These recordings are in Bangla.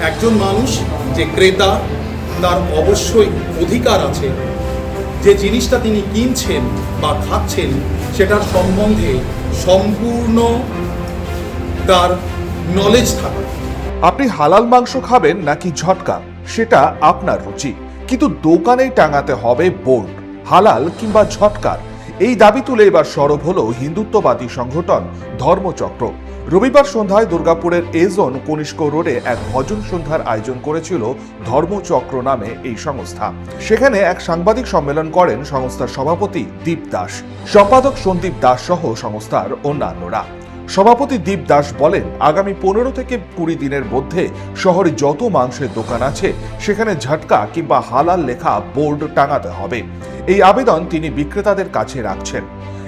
একজন মানুষ যে ক্রেতা, তার অবশ্যই অধিকার আছে যে জিনিসটা তিনি কিনছেন বা খাচ্ছেন সেটার সম্বন্ধে সম্পূর্ণ তার নলেজ থাকা। আপনি হালাল মাংস খাবেন নাকি ঝটকা, সেটা আপনার রুচি, কিন্তু দোকানেই টাঙাতে হবে বোর্ড হালাল কিংবা ঝটকার। এই দাবি তুলে এবার সরব হলো হিন্দুত্ববাদী সংগঠন ধর্মচক্র। রবিবার সন্ধ্যায় দুর্গাপুরের এজন কনিষ্ক রোডে এক ভজন সন্ধ্যার আয়োজন করেছিল ধর্মচক্র নামে এই সংস্থা। সেখানে এক সাংবাদিক সম্মেলন করেন সংস্থার সভাপতি দীপ দাস, সম্পাদক সন্দীপ দাস সহ সংস্থার অন্যান্যরা। সভাপতি দীপ দাস বলেন, আগামী 15 থেকে 20 দিনের মধ্যে শহরে যত মাংসের দোকান আছে সেখানে ঝটকা কিংবা হালাল লেখা বোর্ড টাঙাতে হবে। এই আবেদন তিনি বিক্রেতাদের কাছে রাখছেন।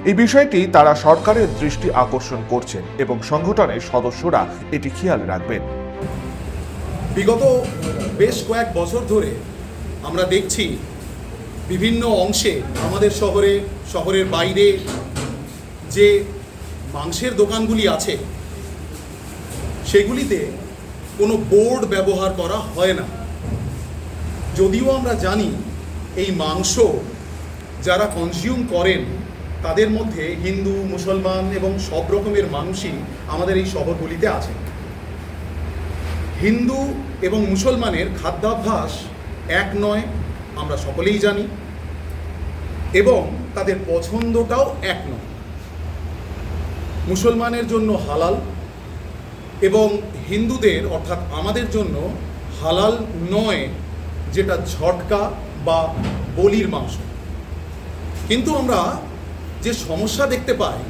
এই বিষয়টি তারা সরকারের দৃষ্টি আকর্ষণ করছেন এবং সংগঠনের সদস্যরা এটি খেয়াল রাখবেন। বিগত বেশ কয়েক বছর ধরে আমরা দেখছি বিভিন্ন অংশে আমাদের শহরের বাইরে যে মাংসের দোকানগুলি আছে সেগুলিতে কোনো বোর্ড ব্যবহার করা হয় না। যদিও আমরা জানি এই মাংস যারা কনজিউম করেন তাদের মধ্যে হিন্দু, মুসলমান এবং সব রকমের মানুষই আমাদের এই শহরগুলিতে আছে। হিন্দু এবং মুসলমানের খাদ্যাভ্যাস এক নয়, আমরা সকলেই জানি, এবং তাদের পছন্দটাও এক নয়। মুসলমানের জন্য হালাল এবং হিন্দুদের অর্থাৎ আমাদের জন্য হালাল নয় যেটা ঝটকা বা বলির মাংস। কিন্তু আমরা যে সমস্যা দেখতে পাই,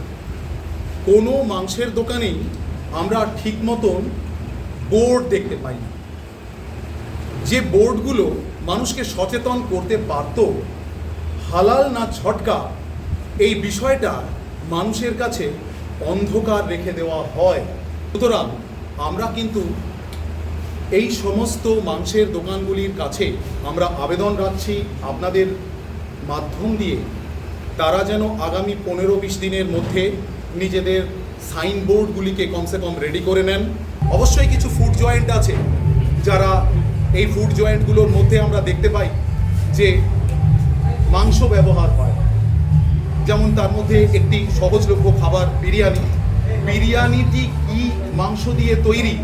কোনো মাংসের দোকানেই আমরা ঠিক মতন বোর্ড দেখতে পাই না। যে বোর্ডগুলো মানুষকে সচেতন করতে পারত হালাল না ঝটকা, এই বিষয়টা মানুষের কাছে অন্ধকার রেখে দেওয়া হয়। সুতরাং আমরা কিন্তু এই সমস্ত মাংসের দোকানগুলির কাছে আমরা আবেদন রাখছি আপনাদের মাধ্যম দিয়ে, তারা যেন আগামী 15-20 দিনের মধ্যে নিজেদের সাইনবোর্ডগুলিকে কমসে কম রেডি করে নেন। অবশ্যই কিছু ফুড জয়েন্ট আছে যারা এই ফুড জয়েন্টগুলোর মধ্যে আমরা দেখতে পাই যে মাংস ব্যবহার হয়, যেমন তার মধ্যে একটি সহজলভ্য খাবার বিরিয়ানিটি কি মাংস দিয়ে তৈরি,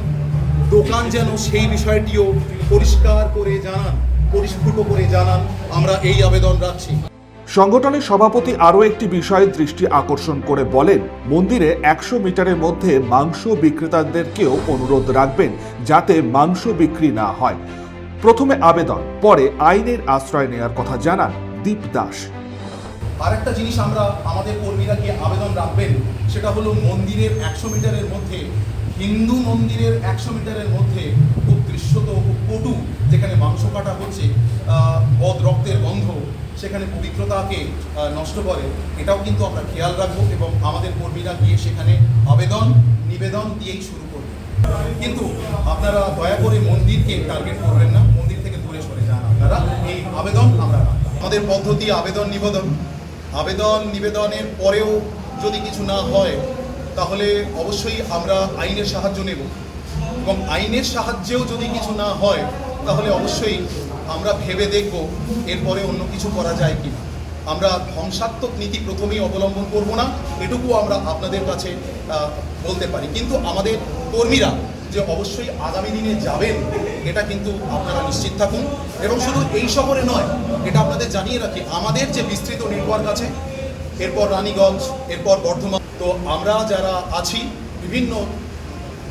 দোকান যেন সেই বিষয়টিও পরিষ্কার করে জানান, পরিস্ফুট করে জানান। আমরা এই আবেদন রাখছি। সংগঠনের সভাপতি আরও একটি বিষয়ে দৃষ্টি আকর্ষণ করে বলেন, মন্দিরে 100 মিটারের মধ্যে মাংস বিক্রেতাদেরকেও অনুরোধ রাখবেন যাতে মাংস বিক্রি না হয়। প্রথমে আবেদন, পরে আইনের আশ্রয় নেওয়ার কথা জানান দীপ দাস। আরেকটা জিনিস আমরা আমাদের কর্মীরা গিয়ে আবেদন রাখবেন, সেটা হলো মন্দিরের 100 মিটারের মধ্যে, হিন্দু মন্দিরের 100 মিটারের মধ্যে খুব দৃশ্যত, খুব কটু যেখানে মাংস কাটা হচ্ছে, বদ রক্তের গন্ধ সেখানে পবিত্রতাকে নষ্ট করে, এটাও কিন্তু আমরা খেয়াল রাখবো এবং আমাদের কর্মীরা গিয়ে সেখানে আবেদন নিবেদন দিয়েই শুরু করবে। কিন্তু আপনারা দয়া করে মন্দিরকে টার্গেট করবেন না, মন্দির থেকে দূরে সরে যান আপনারা। এই আবেদন আমরা আমাদের পদ্ধতি আবেদন নিবেদনের পরেও যদি কিছু না হয় তাহলে অবশ্যই আমরা আইনের সাহায্য নেব, এবং আইনের সাহায্যেও যদি কিছু না হয় তাহলে অবশ্যই আমরা ভেবে দেখব এরপরে অন্য কিছু করা যায় কি না। আমরা ধ্বংসাত্মক নীতি প্রথমেই অবলম্বন করব না, এটুকু আমরা আপনাদের কাছে বলতে পারি। কিন্তু আমাদের কর্মীরা যে অবশ্যই আগামী দিনে যাবেন এটা কিন্তু আপনারা নিশ্চিত থাকুন। এবং শুধু এই শহরে নয়, এটা আপনাদের জানিয়ে রাখি, আমাদের যে বিস্তৃত নেটওয়ার্ক আছে, এরপর রানীগঞ্জ, এরপর বর্ধমান, তো আমরা যারা আছি বিভিন্ন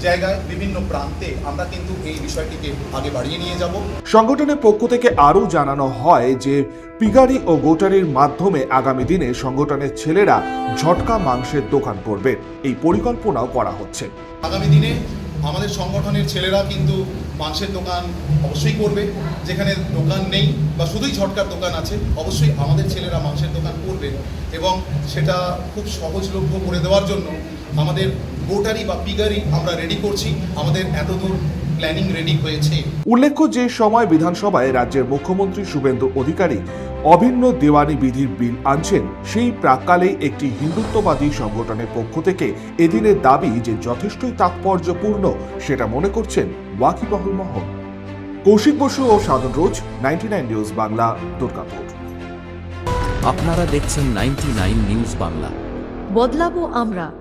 জায়গায়, বিভিন্ন প্রান্তে, আমরা কিন্তু এই বিষয়টিকে আগে বাড়িয়ে নিয়ে যাব। সংগঠনের পক্ষ থেকে আরও জানানো হয় যে পিগারি ও গোটারির মাধ্যমে আগামী দিনে সংগঠনের ছেলেরা ঝটকা মাংসের দোকান করবে, এই পরিকল্পনাও করা হচ্ছে। আগামী দিনে আমাদের সংগঠনের ছেলেরা কিন্তু মাংসের দোকান অবশ্যই করবে, যেখানে দোকান নেই বা শুধুই ঝটকার দোকান আছে, অবশ্যই আমাদের ছেলেরা মাংসের দোকান করবে এবং সেটা খুব সহজলভ্য করে দেওয়ার জন্য আমাদের গোটারি বা পিগারি আমরা রেডি করছি, আমাদের এতদূর প্ল্যানিং রেডি হয়েছে। উল্লেখ্য, যে সময় বিধানসভায় রাজ্যের মুখ্যমন্ত্রী শুভেন্দু অধিকারী অভিন্ন দেওয়ানি বিধির বিল আনছেন, সেই প্রাক্কালেই একটি হিন্দুত্ববাদী সংগঠনের পক্ষ থেকে এদিনের দাবি যে যথেষ্টই তাৎপর্যপূর্ণ সেটা মনে করছেন ওয়াকিবহুল মহল। কৌশিক বসু ও সাধন রোজ, 99 নিউজ বাংলা, দুর্গাপুর। আপনারা দেখছেন 99 নিউজ বাংলা। বদলাবো আমরা।